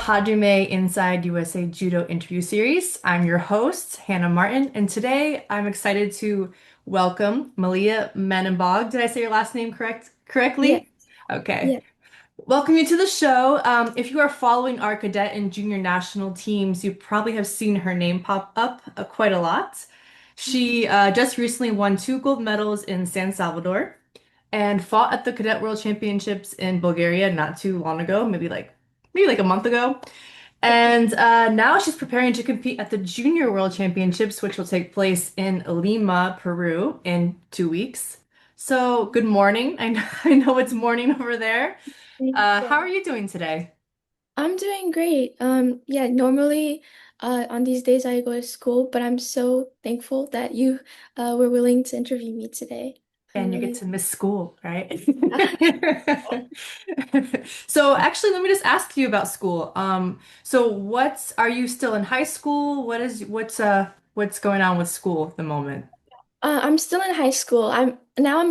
HAJIME Inside USA Judo interview series. I'm your host, Hannah Martin, and today I'm excited to welcome Malia Manibog. Did I say your last name Yeah, correctly? Okay. yeah. Welcome you to the show. If you are following our cadet and junior national teams, you probably have seen her name pop up quite a lot. She just recently won two gold medals in San Salvador and fought at the Cadet World Championships in Bulgaria not too long ago, maybe like a month ago. And now she's preparing to compete at the Junior World Championships, which will take place in Lima, Peru, in 2 weeks. So, good morning. I know it's morning over there. How Yeah. are you doing today? I'm doing great. Yeah, normally on these days I go to school, but I'm so thankful that you were willing to interview me today. I'm And you get really to miss school, right? So actually, let me just ask you about school. So are you still in high school? What's going on with school at the moment? I'm still in high school. I'm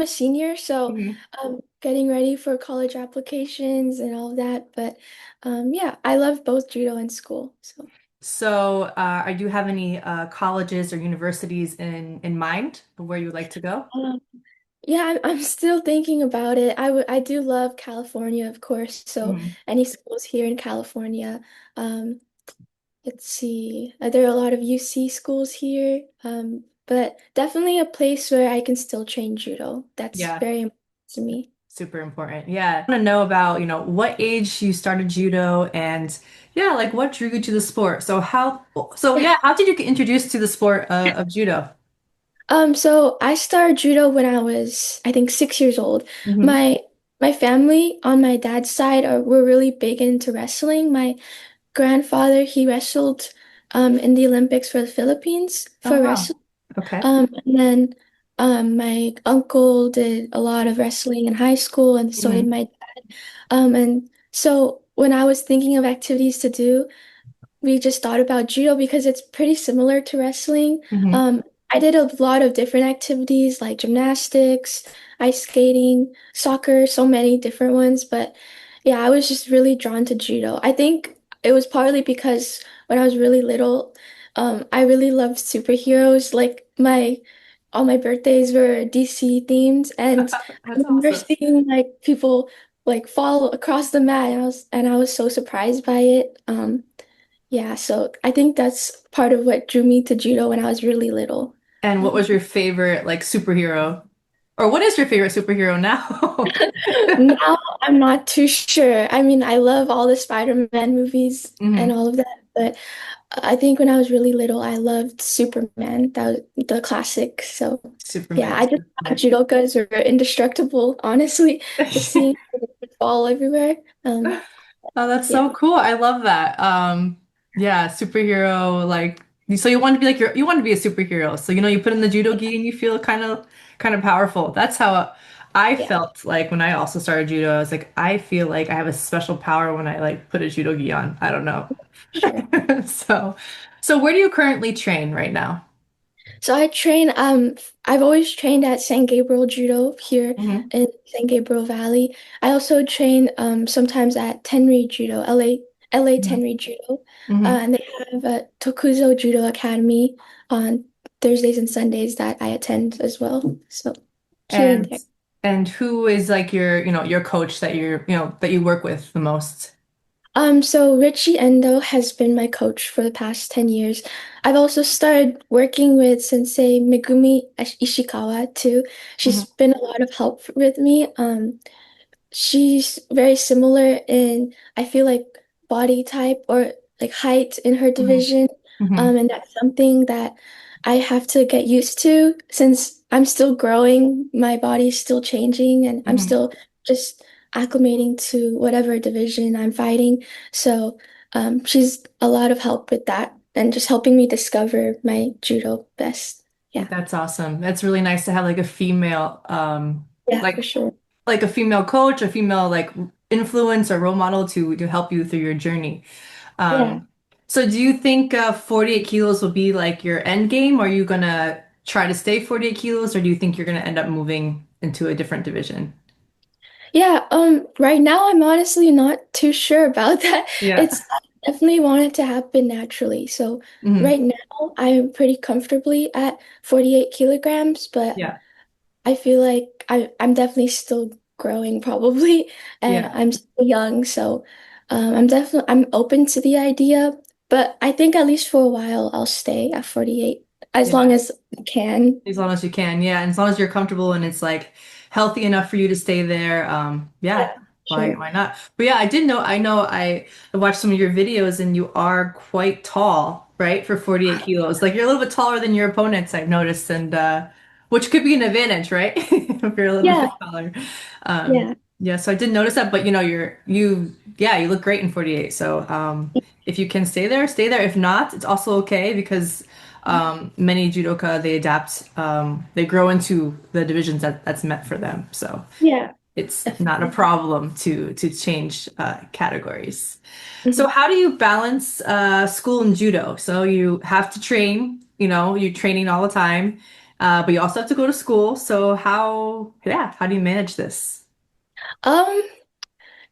a senior, so Mhm. I'm getting ready for college applications and all of that. But yeah, I love both judo and school. So So, do you have any colleges or universities in mind of where you would like to go? um, yeah, I'm still thinking about it. I do love California, of course. So Mhm. any schools here in California. Um, Let's see. There are a lot of UC schools here, but definitely a place where I can still train judo. That's Yeah, very important to me. super important. Yeah. I want to know about, what age you started judo and yeah, like what drew you to the sport. So Yeah. yeah, how did you get introduced to the sport of judo? So I started judo when I was, I think, 6 years old. Hmm. My my family on my dad's side were really big into wrestling. My grandfather, he wrestled in the Olympics for the Philippines Oh for wow. wrestling. Okay. And then my uncle did a lot of wrestling in high school, and so did Hmm. my and so when I was thinking of activities to do, we just thought about judo because it's pretty similar to wrestling. Hmm. Um, I did a lot of different activities like gymnastics, ice skating, soccer, so many different ones. But yeah, I was just really drawn to judo. I think it was partly because when I was really little, I really loved superheroes. Like my all my birthdays were DC themed, and I That's remember awesome. seeing like people like fall across the mat, and I was so surprised by it. Yeah, so I think that's part of what drew me to judo when I was really little. And what Um, was your favorite like superhero? Or what is your favorite superhero now? Now I'm not too sure. I mean, I love all the Spider-Man movies and Hmm. all of that, but I think when I was really little, I loved Superman. That was the classic. So yeah, Superman. I just thought judokas were indestructible, honestly. Just seeing them fall everywhere. Oh, that's Yeah. so cool. I love that. Yeah, superhero, so you want to be you want to be a superhero. So, you put in the judo gi and you feel kind of powerful. That's how I Yeah, felt like when I also started judo. I was like, I feel like I have a special power when I like put a judo gi on. I don't know. sure. So, so where do you currently train right now? So I've always trained at San Gabriel Judo here Hmm. in San Gabriel Valley. I also train sometimes at Tenri Judo, LA Hmm. Tenri Judo. Hmm. And they have a Tokuzo Judo Academy on Thursdays and Sundays that I attend as well. So here and And there. and who is like your coach that you work with the most? So Richie Endo has been my coach for the past 10 years. I've also started working with Sensei Megumi Ishikawa too. She's been a lot of help with me. She's very similar in, I feel like, body type or like height in her Hmm. division. Hmm. And that's something that I have to get used to since I'm still growing, my body's still changing, and I'm Hmm. still just acclimating to whatever division I'm fighting. So she's a lot of help with that and just helping me discover my judo best. Yeah. That's awesome. That's really nice to have like a female, Yeah, for like sure. like a female coach, a female like influence or role model to help you through your journey. Yeah. Um, so do you think 48 kilos will be like your end game? Or are you gonna try to stay 48 kilos, or do you think you're gonna end up moving into a different division? Yeah, right now I'm honestly not too sure about that. Yeah. It's definitely want it to happen naturally. So Hmm. right now, I'm pretty comfortably at 48 kilograms, but Yeah. I feel like I'm definitely still growing probably, and Yeah. I'm still young, so I'm open to the idea, but I think at least for a while I'll stay at 48 as long Yeah. as I can. As long as you can, yeah. And as long as you're comfortable and it's like healthy enough for you to stay there, Yeah, yeah, sure. why not? But yeah, I know I watched some of your videos and you are quite tall, right? For 48 kilos. Like you're a little bit taller than your opponents, I've noticed, and which could be an advantage, right? If you're a little Yeah, bit taller. Um, yeah, yeah, so I did notice that, but you know, yeah, you look great in 48. So if you can stay there, stay there. If not, it's also okay because many judoka they adapt, they grow into the divisions that's meant for them. So yeah, it's not a definitely. problem to change categories. So Mhm. how do you balance school and judo? So you have to train, you know, you're training all the time, but you also have to go to school. So how do you manage this? Um,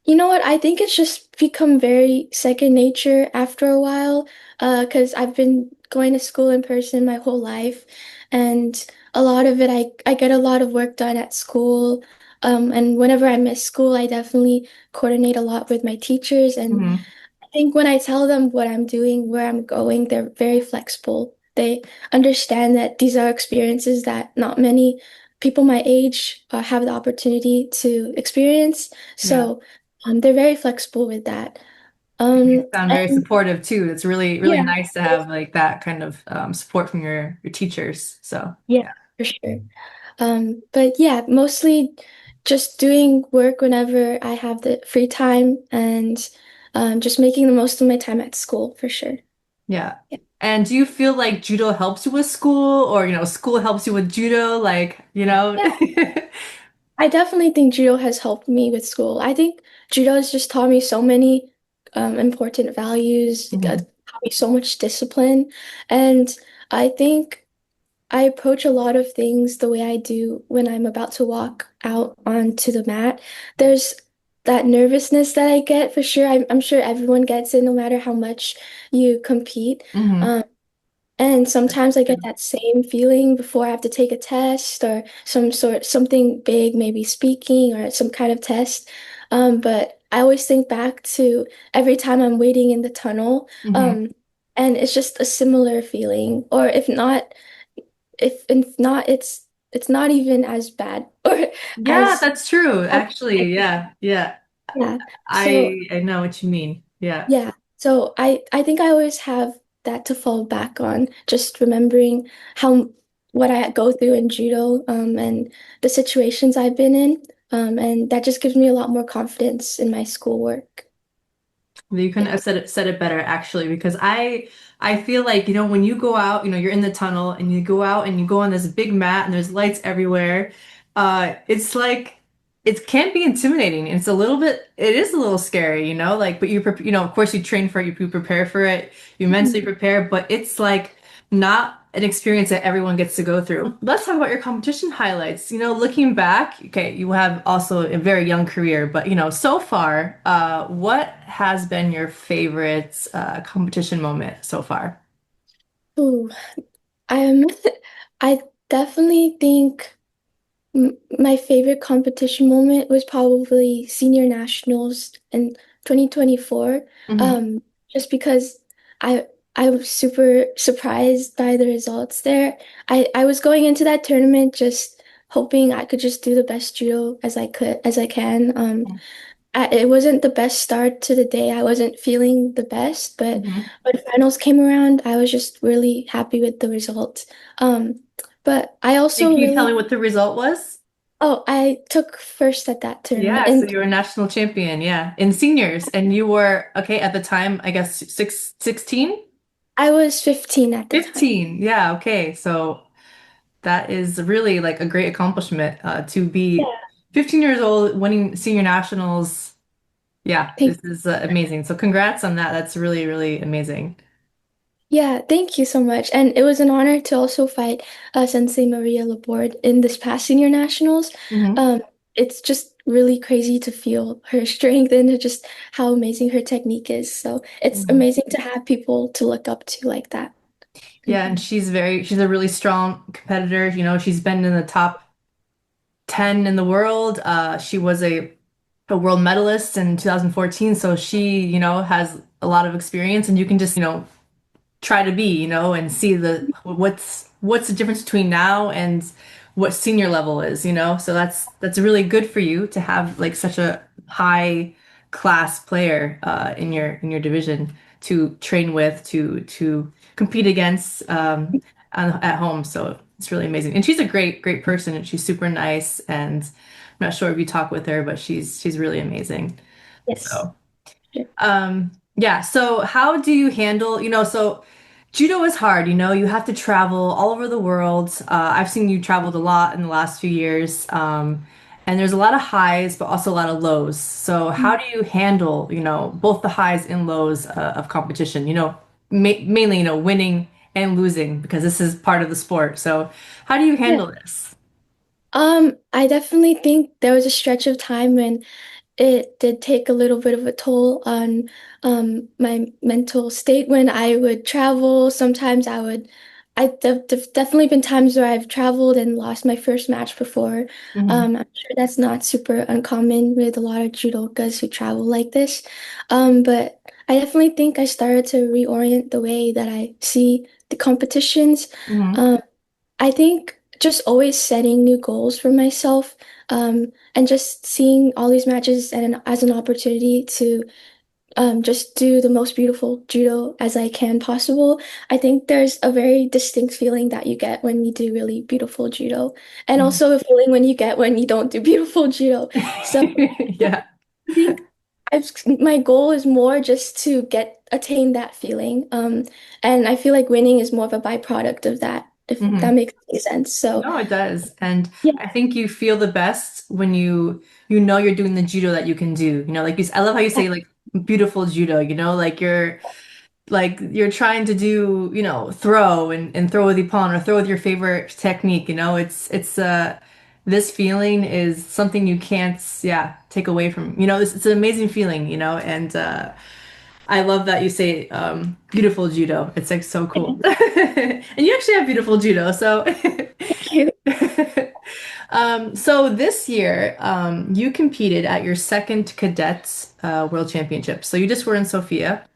You know what? I think it's just become very second nature after a while, because I've been going to school in person my whole life, and a lot of it, I get a lot of work done at school. And whenever I miss school, I definitely coordinate a lot with my teachers, and Hmm. I think when I tell them what I'm doing, where I'm going, they're very flexible. They understand that these are experiences that not many people my age have the opportunity to experience. Yeah. So they're very flexible with that. You sound very And supportive too. It's really yeah, nice to have like that kind of support from your teachers. So yeah, yeah. for sure. But yeah, mostly just doing work whenever I have the free time and just making the most of my time at school for sure. Yeah. And do you feel like judo helps you with school or, you know, school helps you with judo? Like, you know? Yeah. I definitely think judo has helped me with school. I think judo has just taught me so many important values, Hmm. taught me so much discipline, and I think I approach a lot of things the way I do when I'm about to walk out onto the mat. There's that nervousness that I get for sure. I'm sure everyone gets it no matter how much you compete. Hmm. Um, and That's sometimes I get true. that same feeling before I have to take a test or something big, maybe speaking or some kind of test. But I always think back to every time I'm waiting in the tunnel, Hmm. um, and it's just a similar feeling. Or if not, it's not even as bad or Yeah, as that's true. I Actually, think. yeah. Yeah. Yeah. So I know what you mean. Yeah. yeah. So I think I always have that to fall back on, just remembering how what I go through in judo, and the situations I've been in. And that just gives me a lot more confidence in my schoolwork. You couldn't Yeah. have said it better actually because I feel like you know when you go out you know you're in the tunnel and you go out and you go on this big mat and there's lights everywhere it's like it can be intimidating and it's a little bit it is a little scary you know like but you know of course you train for it you prepare for it you mentally Mhm. prepare but it's like not an experience that everyone gets to go through. Let's talk about your competition highlights. You know, looking back, okay, you have also a very young career, but you know, so far, what has been your favorite competition moment so far? Ooh, I'm I definitely think my favorite competition moment was probably senior nationals in 2024. Hmm. Um, just because I I was super surprised by the results there. I was going into that tournament just hoping I could just do the best judo as I can. It wasn't the best start to the day. I wasn't feeling the best, but Hmm. when finals came around, I was just really happy with the result. But I And also can you tell me really what the result was? Oh, I took first at that tournament, Yeah, so and you were a national champion, yeah, in seniors, and you were okay at the time, I guess 16, I was 15 at the time. 15. Yeah, okay. So that is really like a great accomplishment to be Yeah, 15 years old, winning senior nationals. Yeah, thank this is amazing. So congrats on that. That's really amazing. thank you so much. And it was an honor to also fight Sensei Maria Laborde in this past senior nationals. Hmm. Um, it's just really crazy to feel her strength and just how amazing her technique is. So it's Mhm. amazing to have people to look up to like that. Yeah, and she's a really strong competitor. You know, she's been in the top 10 in the world. She was a world medalist in 2014, so she, you know, has a lot of experience, and you can just, you know, try to be, you know, and see the what's the difference between now and what senior level is, you know? So that's really good for you to have like such a high class player in your division to train with, to compete against at home. So it's really amazing. And she's a great person, and she's super nice, and I'm not sure if you talk with her, but she's really amazing. Yes. So yeah, so how do you handle, you know, so judo is hard, you know, you have to travel all over the world. I've seen you traveled a lot in the last few years. And there's a lot of highs, but also a lot of lows. So how do you handle, you know, both the highs and lows of competition, you know, mainly, you know, winning and losing because this is part of the sport. So how do you Yeah. handle this? I definitely think there was a stretch of time when it did take a little bit of a toll on my mental state when I would travel. Sometimes definitely been times where I've traveled and lost my first match before. Hmm. I'm sure that's not super uncommon with a lot of judokas who travel like this. But I definitely think I started to reorient the way that I see the competitions. Hmm. Um, I think just always setting new goals for myself, and just seeing all these matches as an opportunity to just do the most beautiful judo as I can possible. I think there's a very distinct feeling that you get when you do really beautiful judo, and also a feeling when you get when you don't do beautiful judo. So Yeah. I think my goal is more just to attain that feeling. And I feel like winning is more of a byproduct of that, if that Hmm. makes any sense. So No, it does. And yeah, I think you feel the best when you know you're doing the judo that you can do. You know, like I love how you say like beautiful judo, you know, like you're trying to do, you know, throw and throw with the opponent or throw with your favorite technique, you know. It's this feeling is something you can't yeah, take away from. You know, it's an amazing feeling, you know, and I love that you say beautiful judo. It's like so cool. And you actually have beautiful judo, so thank you. So this year, you competed at your second cadets world championship. So you just were in Sofia.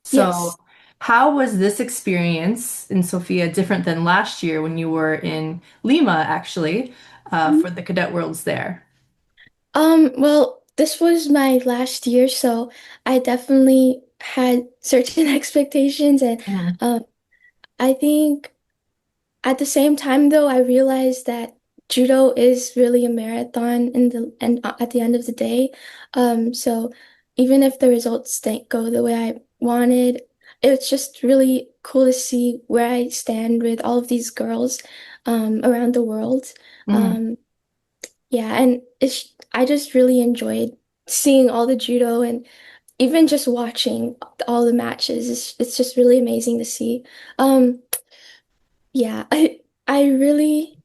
So Yes. how was this experience in Sofia different than last year when you were in Lima, actually, for the cadet worlds there? Well, this was my last year, so I definitely had certain expectations, and Mhm. um, I think at the same time, though, I realized that judo is really a marathon at the end of the day. So even if the results didn't go the way I wanted, it's just really cool to see where I stand with all of these girls around the world. Mhm. Um, yeah, and I just really enjoyed seeing all the judo and even just watching all the matches. It's just really amazing to see. Um, yeah, I really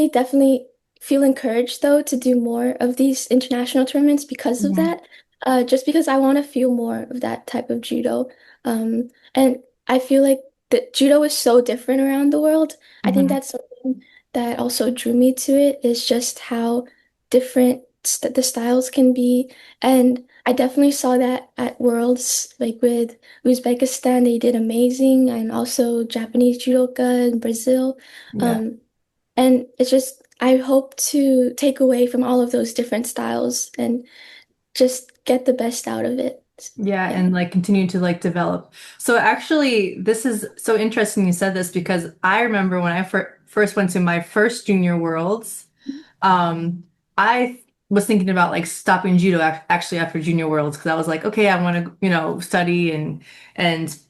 definitely feel encouraged though to do more of these international tournaments because of Mhm. that. Just because I want to feel more of that type of judo. And I feel like the judo is so different around the world. I think Mhm. that's something that also drew me to it is just how different the styles can be. And I definitely saw that at Worlds, like with Uzbekistan, they did amazing, and also Japanese judoka in Brazil. Yeah. Um, and it's just, I hope to take away from all of those different styles and just get the best out of it. Yeah, Yeah. and like continue to like develop. So actually, this is so interesting you said this because I remember when I first went to my first junior worlds. I was thinking about like stopping judo actually after junior worlds because I was like, okay, I want to, you know, study and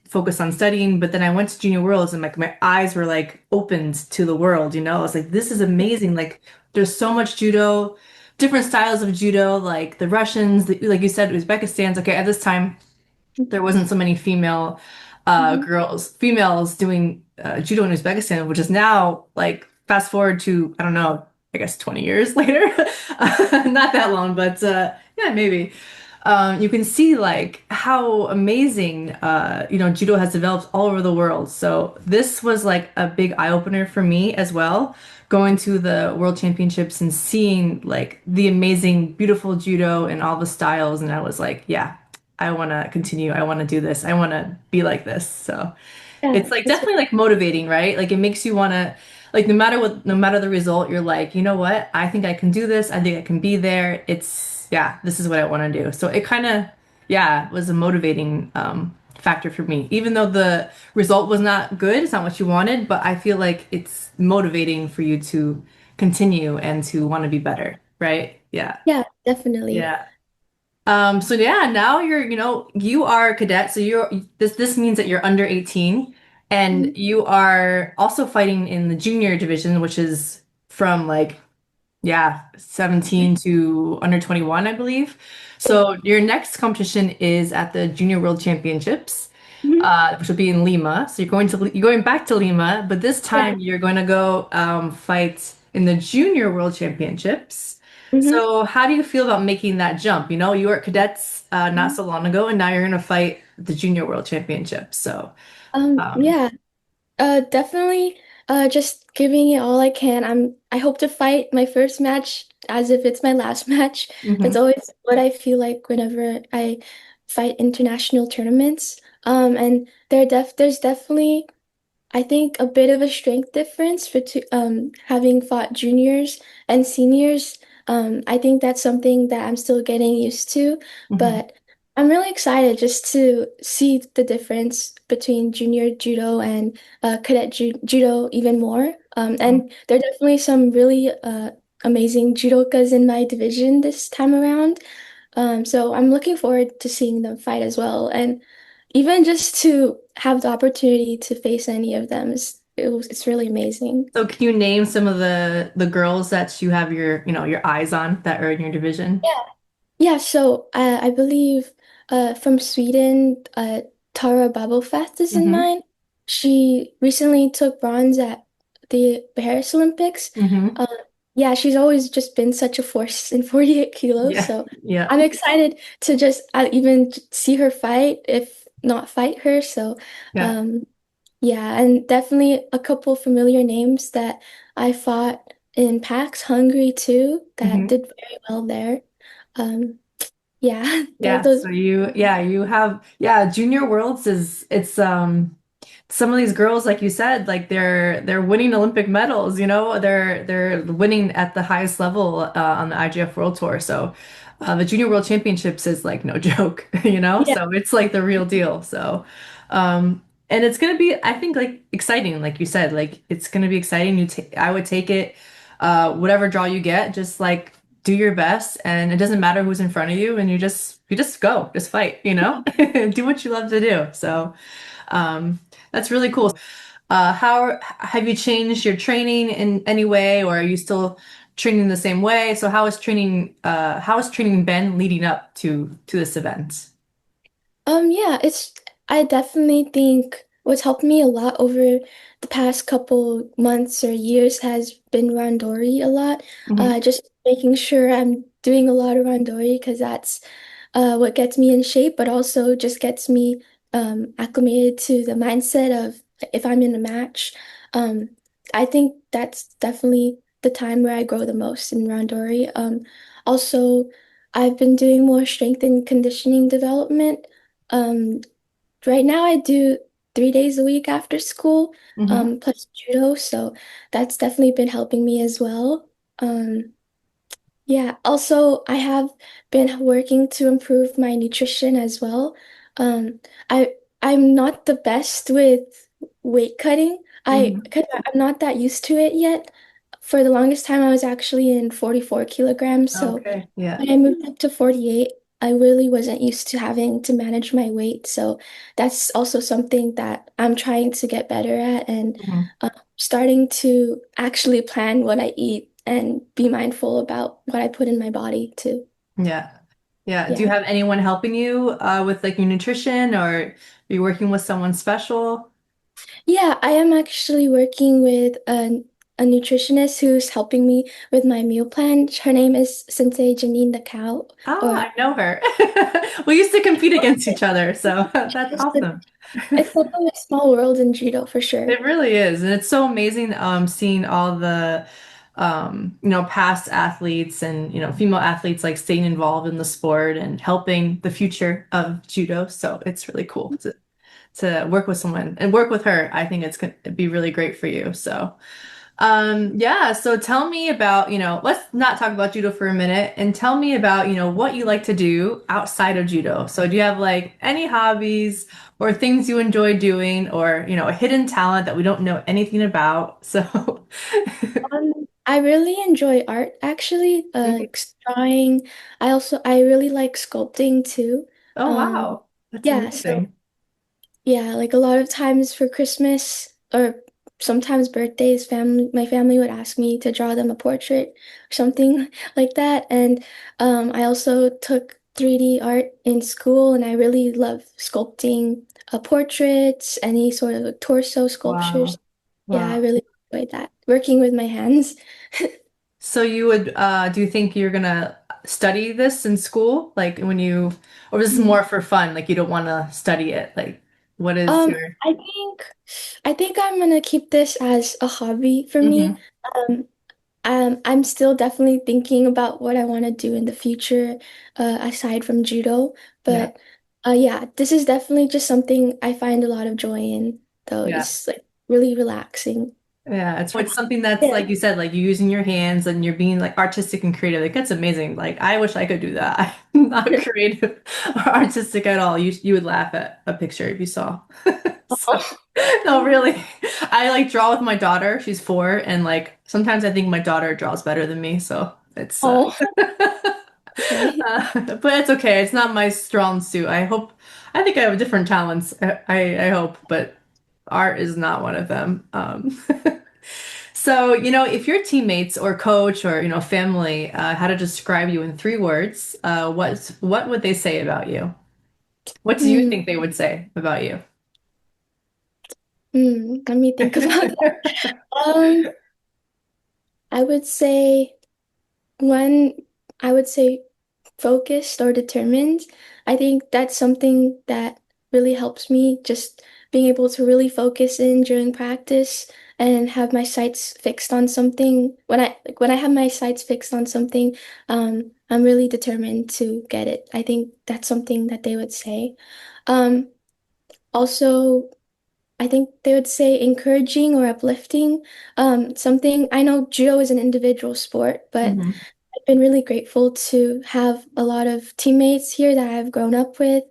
focus on studying. But then I went to junior worlds and like my eyes were like opened to the world, you know. I was like, this is amazing. Like there's so much judo, different styles of judo, like the Russians, like you said, Uzbekistan's. Okay, at this time there wasn't so many female Mhm. females doing judo in Uzbekistan, which is now like fast forward to I don't know. I guess 20 years later. Not that long, but yeah, maybe. You can see like how amazing judo has developed all over the world. So this was like a big eye opener for me as well, going to the World Championships and seeing like the amazing, beautiful judo and all the styles. And I was like, yeah, I want to continue. I want to do this. I want to be like this. So Yeah, it's like that's definitely like motivating, right? Like it makes you want to like no matter what, no matter the result, you're like, you know what? I think I can do this. I think I can be there. It's yeah, this is what I want to do. So it kind of yeah, was a motivating factor for me. Even though the result was not good, it's not what you wanted, but I feel like it's motivating for you to continue and to want to be better, right? Yeah. yeah, definitely. Yeah. So yeah, now you are a cadet, so this means that you're under 18 and Mhm. you are also fighting in the junior division, which is from like yeah, 17 to under 21, I believe. Yeah. So your next competition is at the Junior World Championships, Mhm. which will be in Lima. So you're going back to Lima, but this Yeah. time you're going to go fight in the Junior World Championships. Hmm. So how do you feel about making that jump? You know, you were at cadets not so long ago, and now you're going to fight the Junior World Championships. So um, Yeah. Definitely, just giving it all I can. I hope to fight my first match as if it's my last match. That's mhm, always what I feel like whenever I fight international tournaments. And there's definitely I think a bit of a strength difference for having fought juniors and seniors. I think that's something that I'm still getting used to, mhm, but I'm really excited just to see the difference between junior judo and cadet judo even more. mhm. And there are definitely some really amazing judokas in my division this time around. So I'm looking forward to seeing them fight as well. And even just to have the opportunity to face any of them it's really amazing. So can you name some of the girls that you have your eyes on that are in your division? Yeah. Yeah, so I believe from Sweden, Tara Babelfast is in Mm-hmm. mine. She recently took bronze at the Paris Olympics. Mm-hmm. Uh, yeah, she's always just been such a force in 48 kilos. Yeah. So Yeah. I'm excited to just even see her fight, if not fight her. So Yeah. um, yeah, and definitely a couple familiar names that I fought in PAX Hungary too that Mm-hmm. did very well there. Um, yeah, Yeah. those. So you have Junior Worlds is it's some of these girls, like you said, like they're winning Olympic medals, they're winning at the highest level on the IGF World Tour. So the Junior World Championships is like no joke, you know? Yeah, So it's like the real deal. So and it's gonna be, I think, like exciting, like you said, like it's gonna be exciting. I would take it, whatever draw you get, just like do your best, and it doesn't matter who's in front of you, and you just go, just fight, do what you love to do. So. That's really cool. How have you changed your training in any way, or are you still training the same way? So how has training been leading up to this event? yeah, I definitely think what's helped me a lot over the past couple months or years has been randori a lot. Hmm. Just making sure I'm doing a lot of randori because that's what gets me in shape, but also just gets me acclimated to the mindset of if I'm in a match. Um, I think that's definitely the time where I grow the most in randori. Also, I've been doing more strength and conditioning development. Um, right now I do 3 days a week after school, Hmm. plus judo, so that's definitely been helping me as well. Yeah, also I have been working to improve my nutrition as well. Um, I I'm not the best with weight cutting. Hmm. I'm not that used to it yet. For the longest time I was actually in 44 kilograms, so Okay. Yeah. when I moved up to 48, I really wasn't used to having to manage my weight. So that's also something that I'm trying to get better at and Hmm. starting to actually plan what I eat and be mindful about what I put in my body too. Yeah. Yeah. Do you Yeah. have anyone helping you with like your nutrition, or are you working with someone special? Yeah, I am actually working with a nutritionist who's helping me with my meal plan. Her name is Sensei Janine the Cow, Ah, or I know her. We used to compete against each other, so that's awesome. it's like a small world in judo for sure. It really is. And it's so amazing seeing all the past athletes and female athletes like staying involved in the sport and helping the future of judo. So it's really cool to work with someone and work with her. I think it's going to be really great for you. So yeah, so tell me about, let's not talk about judo for a minute and tell me about, what you like to do outside of judo. So do you have like any hobbies or things you enjoy doing or, a hidden talent that we don't know anything about? So I really enjoy art actually, Mhm. like drawing. I really like sculpting too. Oh Um, wow. That's yeah, so amazing. yeah, like a lot of times for Christmas or sometimes birthdays, my family would ask me to draw them a portrait or something like that. And I also took 3D art in school, and I really love sculpting portraits, any sort of torso sculptures. Wow. Yeah, I Wow. really enjoyed that, working with my hands. So you would do you think you're gonna study this in school? Like when you or this is more for fun, like you don't want to study it? Like what is Um, your I think I think I'm gonna keep this as a hobby for me. hmm Um, I'm still definitely thinking about what I want to do in the future, aside from judo. Yeah. But yeah, this is definitely just something I find a lot of joy in, though. Yeah. It's like really relaxing. Yeah, it's something that's Yeah. like you said, like you're using your hands and you're being like artistic and creative. Like that's amazing. Like I wish I could do that. I'm not creative or artistic at all. You would laugh at a picture if you saw. So Oh. no, really. I like draw with my daughter. She's 4, and like sometimes I think my daughter draws better than me. So it's Oh, okay. but it's okay. It's not my strong suit. I think I have different talents. I hope, but art is not one of them. So, if your teammates or coach or, family had to describe you in 3 words, what would they say about you? What do you Hmm. think they would say about you? Let me think about that. Um, I would say When I would say focused or determined, I think that's something that really helps me, just being able to really focus in during practice and have my sights fixed on something. When I have my sights fixed on something, I'm really determined to get it. I think that's something that they would say. Um, Also, I think they would say encouraging or uplifting. Something I know judo is an individual sport, but Hmm. I've been really grateful to have a lot of teammates here that I've grown up with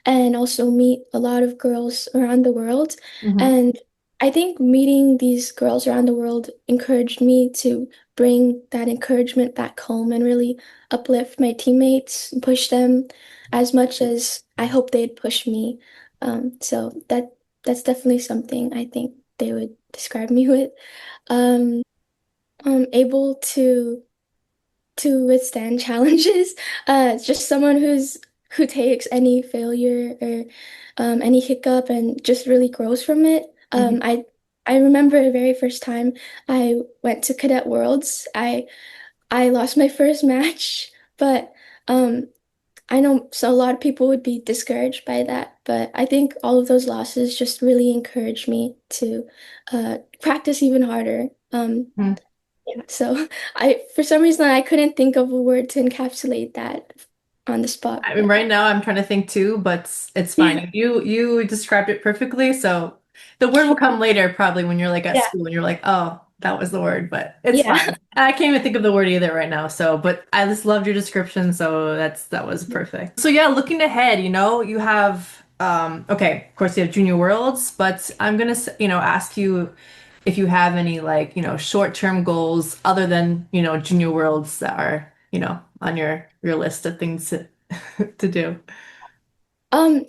and also meet a lot of girls around the world. Hmm. And I think meeting these girls around the world encouraged me to bring that encouragement back home and really uplift my teammates and push them as much as I hope they'd push me. So that's definitely something I think they would describe me with. Um, I'm able to withstand challenges. Just someone who takes any failure or any hiccup and just really grows from it. Hmm. I remember the very first time I went to Cadet Worlds. I lost my first match, but um, I know so a lot of people would be discouraged by that. But I think all of those losses just really encouraged me to practice even harder. Yeah, so for some reason, I couldn't think of a word to encapsulate that on the spot, I mean, but right now I'm trying to think too, but it's fine. You described it perfectly, so the word will come later, probably when you're like at yeah, school and you're like, oh, that was the word, but it's yeah. fine. I can't even think of the word either right now. So, but I just loved your description, so that was perfect. So yeah, looking ahead, you have okay, of course you have Junior Worlds, but I'm gonna ask you if you have any like short-term goals other than Junior Worlds that are on your list of things to do. Um,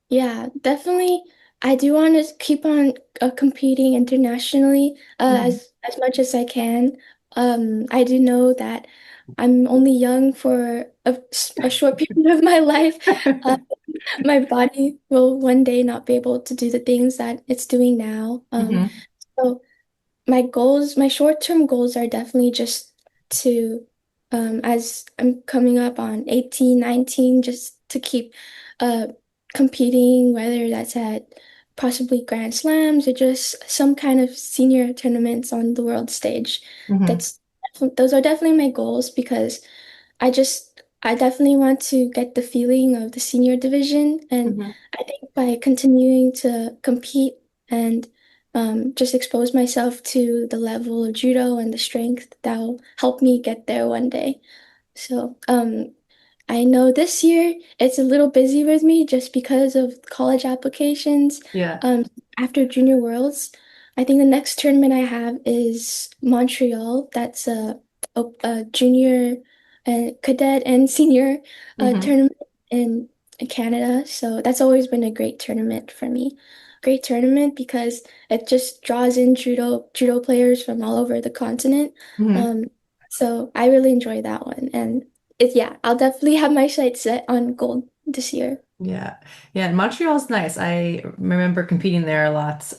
yeah, definitely. I do want to keep on competing internationally Mhm. as much as I can. I do know that I'm only young for a short period of my life. Uh, my body will one day not be able to do the things that it's doing now. Mhm. So. my short-term goals are definitely just to, as I'm coming up on 18, 19, just to keep uh, competing, whether that's at possibly Grand Slams or just some kind of senior tournaments on the world stage. Hmm. That's those are definitely my goals because I definitely want to get the feeling of the senior division, and Hmm. I think by continuing to compete and just expose myself to the level of judo and the strength that'll help me get there one day. So, I know this year it's a little busy with me just because of college applications. Yeah. Um, After Junior Worlds, I think the next tournament I have is Montreal. That's a junior and cadet and senior Hmm. tournament in Canada. So that's always been a great tournament for me. Great tournament because it just draws in judo players from all over the continent. Hmm. Um, so I really enjoy that one. And yeah, I'll definitely have my sights set on gold this year. Yeah. Yeah, and Montreal's nice. I remember competing there a lot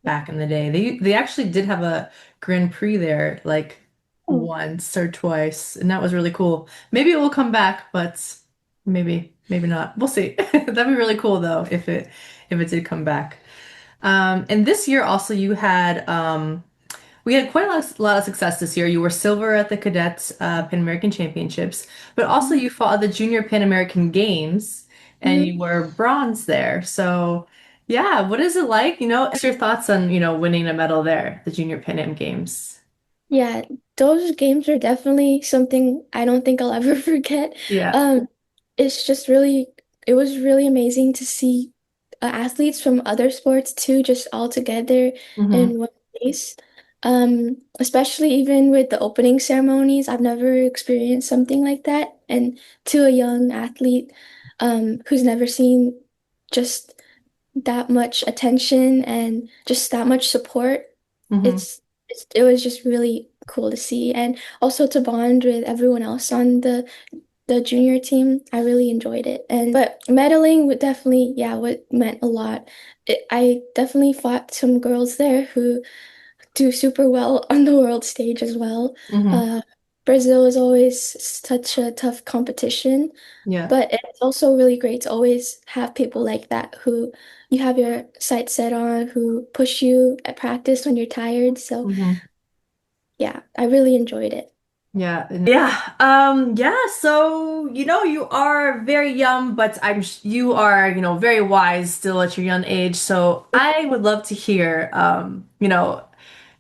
back in the day. They actually did have a Grand Prix there like Oh, once or twice, and that was really cool. Maybe it will come back, but maybe not. We'll see. That'd be really cool though if it did come back. And this year also you had we had quite lot of success this year. You were silver at the Cadets Pan American Championships, but also you fought at the Junior Pan American Games and you mhm. were bronze there. So, yeah, what is it like? What's your thoughts on, winning a medal there, the Junior Pan Am Games? Yeah, those games are definitely something I don't think I'll ever forget. Yeah. Um, it's just really, it was really amazing to see athletes from other sports too, just all together Hmm. in one place. Especially even with the opening ceremonies, I've never experienced something like that. And to a young athlete, who's never seen just that much attention and just that much support. Hmm. It was just really cool to see, and also to bond with everyone else on the junior team. I really enjoyed it. And but medaling would definitely, yeah, what meant a lot. I definitely fought some girls there who do super well on the world stage as well. Hmm. Uh, Brazil is always such a tough competition. Yeah. But it's also really great to always have people like that who you have your sights set on, who push you at practice when you're tired. So Hmm. yeah, I really enjoyed it. Yeah. Yeah. Yeah, so you are very young, but you are, very wise still at your young age. So I would love to hear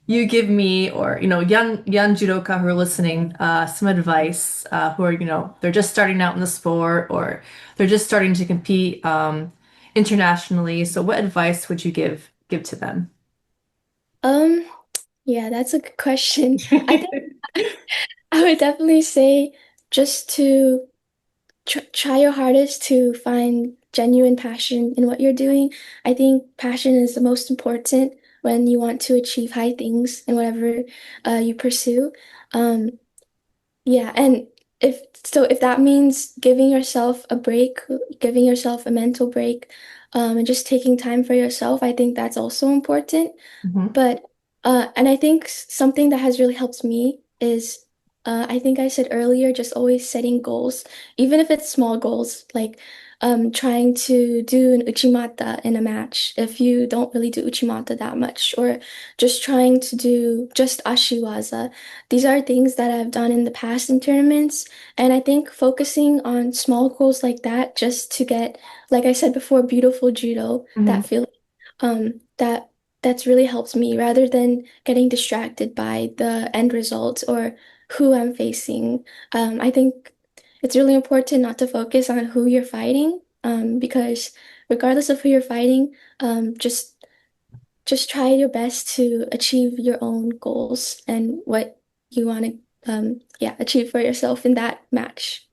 you give me or young judoka who are listening some advice who are they're just starting out in the sport or they're just starting to compete internationally. So what advice would you give to them? Um, yeah, that's a good question. I think I would definitely say just to try your hardest to find genuine passion in what you're doing. I think passion is the most important when you want to achieve high things in whatever you pursue. Um, Yeah, and if that means giving yourself a break, giving yourself a mental break, and just taking time for yourself, I think that's also important. Hmm. But and I think something that has really helped me is I think I said earlier, just always setting goals, even if it's small goals, like trying to do an uchimata in a match if you don't really do uchimata that much, or just trying to do just ashiwaza. These are things that I've done in the past in tournaments, and I think focusing on small goals like that just to get, like I said before, beautiful judo, Hmm. that feeling. That that's really helped me rather than getting distracted by the end result or who I'm facing. I think it's really important not to focus on who you're fighting, because regardless of who you're fighting, just try your best to achieve your own goals and what you want to, yeah, achieve for yourself in that match.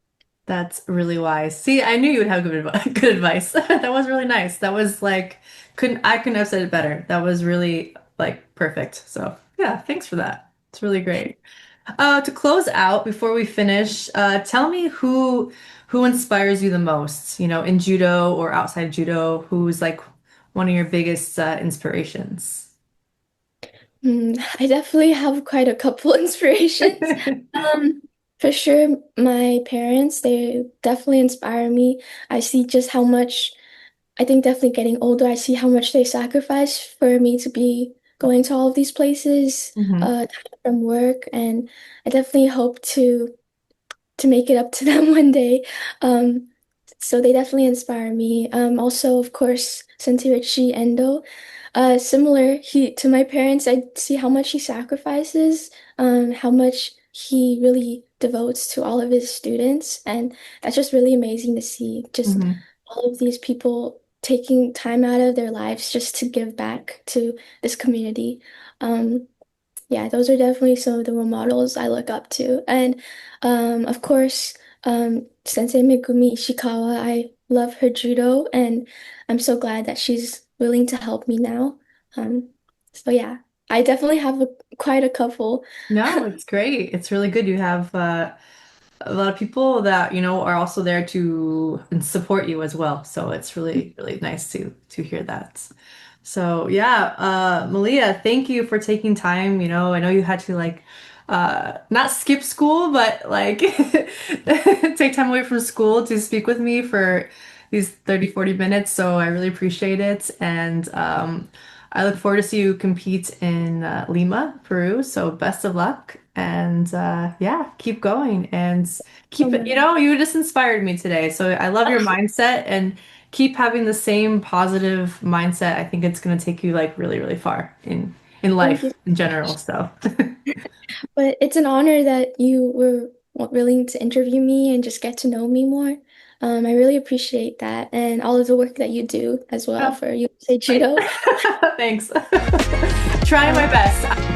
That's really wise. See, I knew you would have good advice. That was really nice. That was like couldn't have said it better. That was really like perfect. So yeah, thanks for that. It's really great. To close out before we finish, tell me who inspires you the most, in judo or outside judo, who's like one of your biggest inspirations? I definitely have quite a couple inspirations. Um, for sure, my parents, they definitely inspire me. I see just how much, I think definitely getting older, I see how much they sacrifice for me to be going to all of these places, Hmm. from work, and I definitely hope to make it up to them one day. Um, so they definitely inspire me. Also, of course, Sensei Richie Endo. Similar he to my parents, I see how much he sacrifices, how much he really devotes to all of his students, and that's just really amazing to see. Just Hmm. all of these people taking time out of their lives just to give back to this community. Um, yeah, those are definitely some of the role models I look up to. And of course, Sensei Megumi Ishikawa, I love her judo, and I'm so glad that she's willing to help me now. Um, so yeah, I definitely have quite a couple. No, it's great. It's really good. You have a lot of people that, are also there to and support you as well. So it's really, really nice to hear that. So yeah, Malia, thank you for taking time. I know you had to like not skip school, but like take time away from school to speak with me for these 30, 40 minutes. So I really appreciate it. And I look forward to see you compete in Lima, Peru. So best of luck. And yeah, keep going and So keep it, much. you just inspired me today. So I love your mindset and keep having the same positive mindset. I think it's going to take you like really, really far in Thank you. life in general. So But it's an honor that you were willing to interview me and just get to know me more. I really appreciate that and all of the work that you do as well oh, for USA wait. Judo. Thanks. Trying my Um, best.